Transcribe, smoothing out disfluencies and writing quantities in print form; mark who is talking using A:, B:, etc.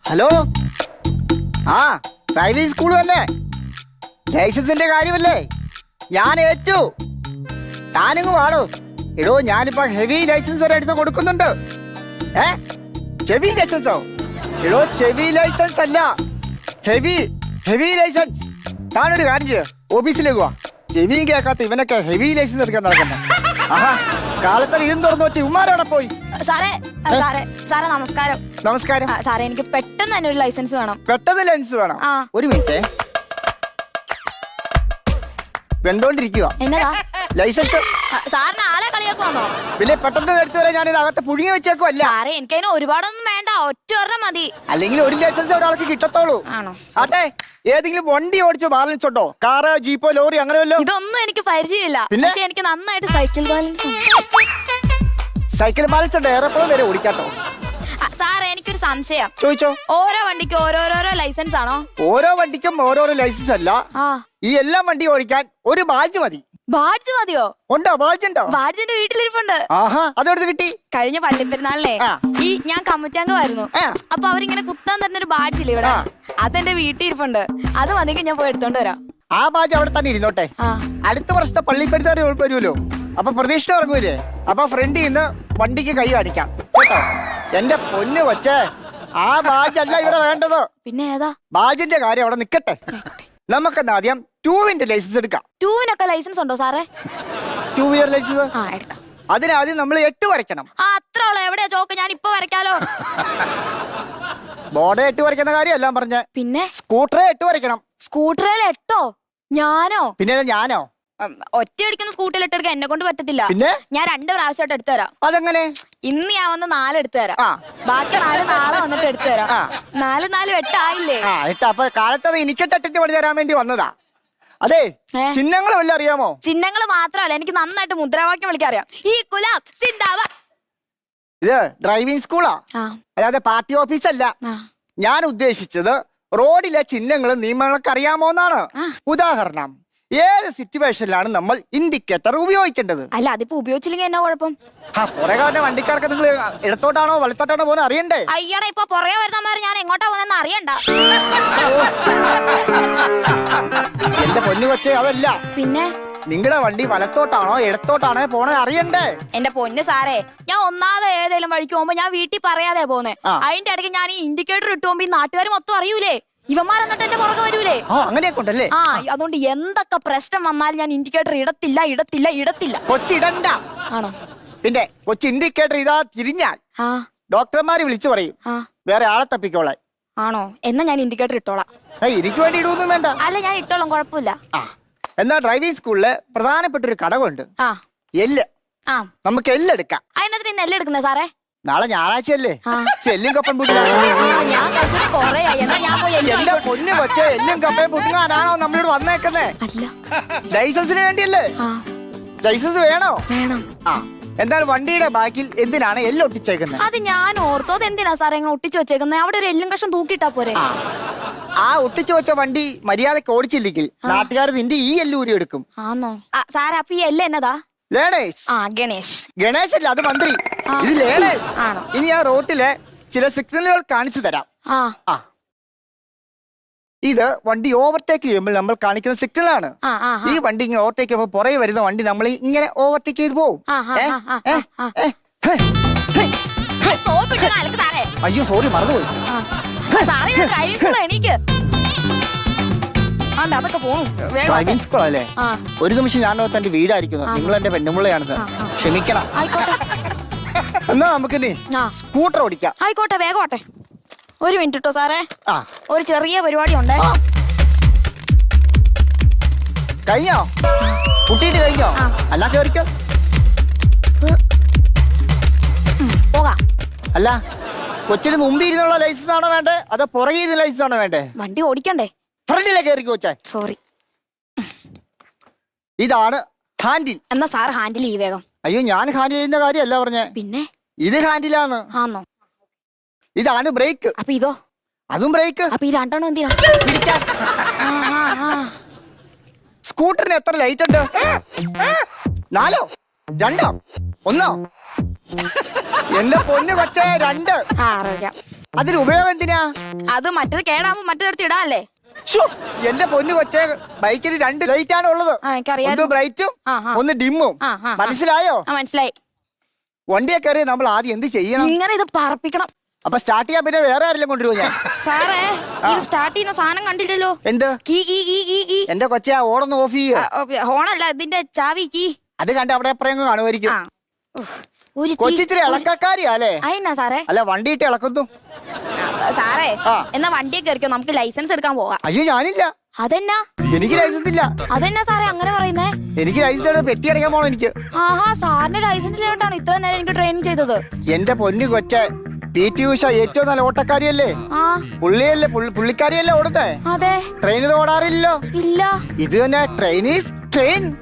A: Hello, ആ driving school തന്നെ. ലൈസൻസിന്റെ കാര്യമല്ലേ? ഞാൻ ഏറ്റു. താനിങ്ങ് വാടോ. എടോ, ഞാനിപ്പോ ഹെവി ലൈസൻസ് വരെ എടുത്ത് കൊടുക്കുന്നുണ്ട്. ചെവി ലൈസൻസോ? എടോ, ചെവി ലൈസൻസ് അല്ല, ഹെവി ലൈസൻസ്. താനൊരു കാര്യം ചെയ്യ, ഓഫീസിലേക്ക് വാ. ചെവിയും കേൾക്കാത്ത ഇവനൊക്കെ ഹെവി ലൈസൻസ് എടുക്കാൻ നടക്കണ്ട. ആഹാ, കാലത്തിൽ ഇതും തുറന്നു വെച്ച് ഉമ്മാരോടെ പോയി.
B: സാറേ നമസ്കാരം.
A: നമസ്കാരം
B: സാറേ, എനിക്ക് പെട്ടെന്ന് തന്നെ ഒരു ലൈസൻസ് വേണം.
A: പെട്ടെന്ന് ലൈസൻസ് വേണം? ഒരു മിനിറ്റ്. വെന്തോണ്ടിരിക്കുക
B: എന്നതാ
A: ലൈസൻസ്?
B: സാറിന് ആളെ കളിയാക്കുവാണോ?
A: വലിയ പെട്ടെന്ന് എടുത്തു വരെ ഞാൻ ഇത് അകത്ത് പുഴുങ്ങി വെച്ചേക്കും. അല്ല
B: സാറേ, എനിക്കതിന് ഒരുപാടൊന്നും വേണ്ട, ഒറ്റ ഒരെണ്ണം മതി.
A: അല്ലെങ്കിൽ ഒരു ലൈസൻസ് ഒരാൾക്ക് കിട്ടത്തോളൂ.
B: ആണോ?
A: ആട്ടെ, ഏതെങ്കിലും വണ്ടി ഓടിച്ചോ ബാലൻസ് ഉണ്ടോ? കാറ്, ജീപ്പോ, ലോറി അങ്ങനെ വല്ലോ?
B: ഇതൊന്നും എനിക്ക് പരിചയമില്ല. പക്ഷെ എനിക്ക് നന്നായിട്ട് സൈക്കിൾ ബാലൻസ്.
A: സൈക്കിൾ ബാലൻസ് ഉണ്ട്, എയർപോർട്ട് വരെ ഓടിക്കാട്ടോ.
B: സാറേ, എനിക്കൊരു സംശയം.
A: ചോദിച്ചോ.
B: ഓരോ വണ്ടിക്കും ഓരോരോ ലൈസൻസ് ആണോ?
A: ഓരോ വണ്ടിക്കും ഓരോരോ ലൈസൻസ് അല്ല. ഈ എല്ലാ വണ്ടി ഓടിക്കാൻ ഒരു ബാഡ്ജ് മതി.
B: ബാഡ്ജ് മതിയോ?
A: ഉണ്ടോ? ബാഡ്ജ് ഉണ്ടോ?
B: ബാഡ്ജ് എന്റെ വീട്ടിലിരിപ്പുണ്ട്.
A: ആഹാ, അതെടുത്ത് കിട്ടി.
B: കഴിഞ്ഞ പള്ളിപ്പെരുന്നാളിനെ ഞാൻ കമ്മിറ്റാംഗമായിരുന്നു. അപ്പൊ അവരിങ്ങനെ കുത്താൻ തരുന്നൊരു ബാഡ്ജ് ഇല്ലേ ഇവിടെ, അതെന്റെ വീട്ടിൽ ഇരിപ്പുണ്ട്. അത് മതിയെങ്കിൽ ഞാൻ പോയി എടുത്തോണ്ട് വരാം.
A: ആ ബാഡ്ജ് അവിടെ തന്നെ ഇരുന്നോട്ടെ. അടുത്ത വർഷത്തെ പള്ളിപ്പെരുന്നാൾ വരുമല്ലോ, അപ്പൊ പ്രതീക്ഷ ഇറങ്ങൂലേ, അപ്പൊ ഫ്രണ്ടിൽ നിന്ന് വണ്ടിക്ക് കൈ കാണിക്കാം കേട്ടോ. എന്റെ പൊന്ന് വച്ചേ, ആ ബാഡ്ജ് അല്ല ഇവിടെ വേണ്ടത്.
B: പിന്നെ ഏതാ?
A: ബാഡ്ജിന്റെ കാര്യം അവിടെ നിക്കട്ടെ. നമുക്കെന്നാ ആദ്യം 2-വീലർ ലൈസൻസ് എടുക്കാം.
B: 2-വിനൊക്കെ ലൈസൻസ് ഉണ്ടോ സാറേ?
A: 2-വീലർ ലൈസൻസ്
B: എടുക്കാം.
A: അതിനാദ്യം നമ്മൾ 8 വരയ്ക്കണം.
B: അത്ര ഉള്ളു. എവിടെയാ ചോക്ക്? ഞാൻ ഇപ്പൊ വരയ്ക്കാലോ.
A: ബോർഡ് 8 വരയ്ക്കുന്ന കാര്യം എല്ലാം പറഞ്ഞ.
B: പിന്നെ
A: സ്കൂട്ടറെ 8 വരയ്ക്കണം.
B: സ്കൂട്ടറിൽ 8ഓ? ഞാനോ?
A: പിന്നെ ഞാനോ?
B: ഒറ്റ അടിക്കുന്ന സ്കൂട്ടിൽ ഇട്ടെടുക്കാൻ എന്നെ കൊണ്ട് പറ്റത്തില്ല.
A: പിന്നെ
B: ഞാൻ 2 പ്രാവശ്യമായിട്ട് എടുത്തു തരാം.
A: അതെങ്ങനെ?
B: ഇന്ന് ഞാൻ വന്ന് 4 എടുത്തു തരാം. ബാക്കി 4 നാളെ വന്നിട്ട് എടുത്തു തരാം. 4 8 ആയില്ലേ?
A: അപ്പൊ കാലത്തത് എനിക്ക് 8 പണി തരാൻ വേണ്ടി വന്നതാ. അതെ, ചിഹ്നങ്ങൾ വല്ല അറിയാമോ?
B: ചിഹ്നങ്ങൾ മാത്രമല്ല, എനിക്ക് നന്നായിട്ട് മുദ്രാവാക്യം വിളിക്കാൻ അറിയാം. ഈ കുലാം സിന്ദാബാദ്.
A: ഇത് ഡ്രൈവിംഗ് സ്കൂളാ, അല്ലാതെ പാർട്ടി ഓഫീസ് അല്ല. ഞാൻ ഉദ്ദേശിച്ചത് റോഡിലെ ചിഹ്നങ്ങളും നിയമങ്ങളൊക്കെ അറിയാമോന്നാണ്. ഉദാഹരണം, ഏത് സിറ്റുവേഷനിലാണ് നമ്മൾ ഇൻഡിക്കേറ്റർ ഉപയോഗിക്കേണ്ടത്?
B: അല്ല, അതിപ്പോ ഉപയോഗിച്ചില്ലെങ്കിൽ എന്നാ കുഴപ്പം?
A: പുറകെ വരുന്ന വണ്ടിക്കാർക്ക് നിങ്ങൾ ഇടത്തോട്ടാണോ വലത്തോട്ടാണോ പോകുന്നത് അറിയണ്ടേ?
B: അയ്യടാ, ഇപ്പൊ പുറകെ വരുന്നമാര് ഞാൻ എങ്ങോട്ടാ പോകുന്നെന്ന് അറിയണ്ട.
A: എന്റെ പൊന്നു കൊച്ചേ, അതല്ല.
B: പിന്നെ
A: നിങ്ങളുടെ വണ്ടി വലത്തോട്ടാണോ ഇടത്തോട്ടാണോ പോണത് അറിയണ്ടേ?
B: എന്റെ പൊന്ന് സാറേ, ഞാൻ ഒന്നാമത് ഏതെങ്കിലും വഴിക്ക് പോകുമ്പോ ഞാൻ വീട്ടിൽ പറയാതെ പോന്നെ. അതിന്റെ ഇടയ്ക്ക് ഞാൻ ഈ ഇൻഡിക്കേറ്റർ ഇട്ട് പോകുമ്പോ ഈ നാട്ടുകാർ മൊത്തം അറിയൂലേ, ഇവന്മാരെന്നിട്ട് എന്റെ പുറകെ വരൂലേ.
A: അങ്ങനെയൊക്കെ ഉണ്ടല്ലേ?
B: അതുകൊണ്ട് എന്തൊക്കെ പ്രശ്നം വന്നാലും ഞാൻ ഇൻഡിക്കേറ്റർ ഇടത്തില്ല.
A: കൊച്ചിടണ്ട.
B: ആണോ?
A: പിന്നെ കൊച്ചി ഇൻഡിക്കേറ്റർ ഇതാ തിരിഞ്ഞാൽ ഡോക്ടർമാര് വിളിച്ചു പറയും വേറെ ആളെ തപ്പിക്കോളാൻ.
B: ആണോ? എന്നാ ഞാൻ ഇൻഡിക്കേറ്റർ ഇട്ടോളാം.
A: എനിക്ക് വേണ്ടി ഇടുവൊന്നും വേണ്ട.
B: അല്ല, ഞാൻ ഇട്ടോളാം, കുഴപ്പമില്ല.
A: എന്നാ ഡ്രൈവിംഗ് സ്കൂളില് പ്രധാനപ്പെട്ട ഒരു ഘടകമുണ്ട്, എല്ല്. നമുക്ക് എല്ല് എടുക്കാം.
B: അതിനകത്ത് ഇന്ന് എല്ലാം എടുക്കുന്നേ സാറേ?
A: നാളെ ഞായറാഴ്ചയല്ലേ, എല്ലും കപ്പയും എന്റെ പൊന്നു കൊച്ചേ, എല്ലും കപ്പയും പുട്ടുങ്ങാനാണോ നമ്മളോട് വന്നേക്കുന്നേ? ലൈസൻസിന് വേണ്ടിയല്ലേ? ലൈസൻസ് വേണോ?
B: വേണം.
A: എന്തായാലും വണ്ടിയുടെ ബാക്കിൽ എന്തിനാണ് എല്ല് ഒട്ടിച്ചേക്കുന്നത്?
B: അത് ഞാൻ ഓർത്തോ. അത് എന്തിനാ സാറേ ഇങ്ങനെ ഒട്ടിച്ചു വെച്ചേക്കുന്നത്? അവിടെ ഒരു എല്ലും കഷ്ണം തൂക്കിയിട്ടാ പോരെ?
A: ആ ഒട്ടിച്ചു വെച്ച വണ്ടി മര്യാദക്ക് ഓടിച്ചില്ലെങ്കിൽ നാട്ടുകാർ നിന്റെ ഈ എല്ല് ഊരി എടുക്കും.
B: ആണോ സാറേ? അപ്പൊ ഈ എല്ല് എന്നതാ?
A: ഗണേശ് അല്ല, അത് മന്ത്രി. ഇത് ലേണേഴ്സ്. ഇനി ആ റോട്ടിലെ ചില സിഗ്നലുകൾ കാണിച്ചു തരാം. ഇത് വണ്ടി ഓവർടേക്ക് ചെയ്യുമ്പോൾ നമ്മൾ കാണിക്കുന്ന സിഗ്നലാണ്. ഈ വണ്ടി ഇങ്ങനെ ഓവർടേക്ക് ചെയ്യുമ്പോൾ പുറകെ വരുന്ന വണ്ടി നമ്മൾ ഇങ്ങനെ ഓവർടേക്ക് ചെയ്ത് പോകും. അയ്യോ, സോറി, മറന്നുപോയി. ഡ്രൈവിംഗ് സ്കൂൾ അല്ലേ? ഒരു നിമിഷം ഞാൻ എന്റെ വീടായിരിക്കുന്നു, നിങ്ങൾ എന്റെ പെണ്ണുമുള്ളയാണെന്ന് ക്ഷമിക്കണം. എന്നാ നമുക്ക് സ്കൂട്ടർ ഓടിക്കാം.
B: ആയിക്കോട്ടെ, വേഗോട്ടെ. ഒരു മിനിറ്റ് ഇട്ടോ സാറേ, ഒരു ചെറിയ പരിപാടി ഉണ്ട്.
A: കഴിഞ്ഞോ? കുട്ടിയിട്ട് കഴിഞ്ഞോ? അല്ല, കേറിക്കോ.
B: പോകാം.
A: അല്ല, കൊച്ചിന് മുമ്പിൽ ഇരുന്നുള്ള ലൈസൻസ് ആണോ വേണ്ടേ, അതോ പുറകെ ഇരുന്ന ലൈസൻസ് ആണോ വേണ്ടേ?
B: വണ്ടി ഓടിക്കണ്ടേ?
A: ഫ്രണ്ടിലെ കയറിക്കോ കൊച്ചേ.
B: സോറി.
A: ഇതാണ് ഹാൻഡിൽ.
B: എന്നാ സാർ ഹാൻഡിൽ ഈ വേഗം.
A: അയ്യോ, ഞാൻ ഹാൻഡിൽ ചെയ്യുന്ന കാര്യമല്ല പറഞ്ഞേ.
B: പിന്നെ ഇത്
A: ഹാൻഡിലാന്ന്.
B: ആണോ?
A: ഇതാണ് ബ്രേക്ക്.
B: അപ്പൊ ഇതോ?
A: അതും ബ്രേക്ക്.
B: അപ്പൊ ഈ രണ്ടെണ്ണം എന്തിനാ?
A: പിടിക്കാൻ. സ്കൂട്ടറിന് എത്ര ലൈറ്റ് ഉണ്ട്? 4, 2, 1. എന്റെ പൊന്ന് കൊച്ചേ, 2. അതിന് ഉപയോഗം എന്തിനാ?
B: അത് മറ്റേത് കേടാകുമ്പോ മറ്റേടത്ത് ഇടാല്ലേ.
A: ശ്ശോ, എന്റെ പൊന്നു കൊച്ചേ, ബൈക്കിന് 2 ലൈറ്റ് ആണ് ഉള്ളത്.
B: എനിക്കറിയാം.
A: ഒന്ന് ബ്രൈറ്റും
B: ആ, ആ.
A: ഒന്ന് ഡിമ്മും.
B: ആ, ആ, ആ.
A: മനസ്സിലായോ?
B: മനസ്സിലായി.
A: വണ്ടിയെ കയറി നമ്മൾ ആദ്യം എന്ത് ചെയ്യണം?
B: ഇങ്ങനെ ഇത് പറപ്പിക്കണം.
A: അപ്പൊ സ്റ്റാർട്ട് ചെയ്യാൻ പിന്നെ വേറെ ആരെങ്കിലും കൊണ്ടുവരുമോ ഞാൻ?
B: സാറേ, ഇത് സ്റ്റാർട്ട് ചെയ്യുന്ന സാധനം കണ്ടില്ലല്ലോ.
A: എന്ത്?
B: Key key key key key.
A: എന്റെ കൊച്ചെ, ഓടൊന്ന് ഓഫ് ചെയ്യുക.
B: ഹോണല്ല, ഇതിന്റെ ചാവി കീ.
A: അത് കണ്ട് അവിടെ എപ്പോഴെങ്കിലും കാണുമായിരിക്കും.
B: ആ. ഉഫ്, ഒരു തീ-
A: കൊച്ചിച്ചിരി ഇളക്കക്കാരിയാലേ?
B: അതെന്നാ സാറേ?
A: അല്ല, വണ്ടിയിട്ട് ഇളക്കുന്നു.
B: സാറേ,
A: ആ.
B: എന്നാ വണ്ടിയെ കയറിക്കോ, നമുക്ക് ലൈസൻസ് എടുക്കാൻ പോകാം.
A: അയ്യോ, ഞാനില്ല.
B: അതെന്നാ?
A: എനിക്ക് ലൈസൻസ് ഇല്ല.
B: അതെന്നാ സാറേ അങ്ങനെ പറയുന്നേ?
A: എനിക്ക് ലൈസൻസ് എടുത്ത് പെറ്റി അടയ്ക്കാൻ പോകണം എനിക്ക്.
B: ആഹാ, സാറിന്റെ ലൈസൻസ് ഇല്ലാണ്ടാണ് ഇത്ര നേരം എനിക്ക് ട്രെയിനിങ് ചെയ്തത്.
A: എന്റെ പൊന്നു കൊച്ചെ, PT ഉഷ ഏറ്റവും നല്ല ഓട്ടക്കാരിയല്ലേ?
B: ആ,
A: പുള്ളിയല്ലേ പുള്ളിക്കാരിയല്ലേ ഓടുന്നേ?
B: അതെ.
A: ട്രെയിനിൽ ഓടാറില്ലല്ലോ.
B: ഇല്ല.
A: ഇത് തന്നെ ട്രെയിൻ ഈസ് ട്രെയിൻ.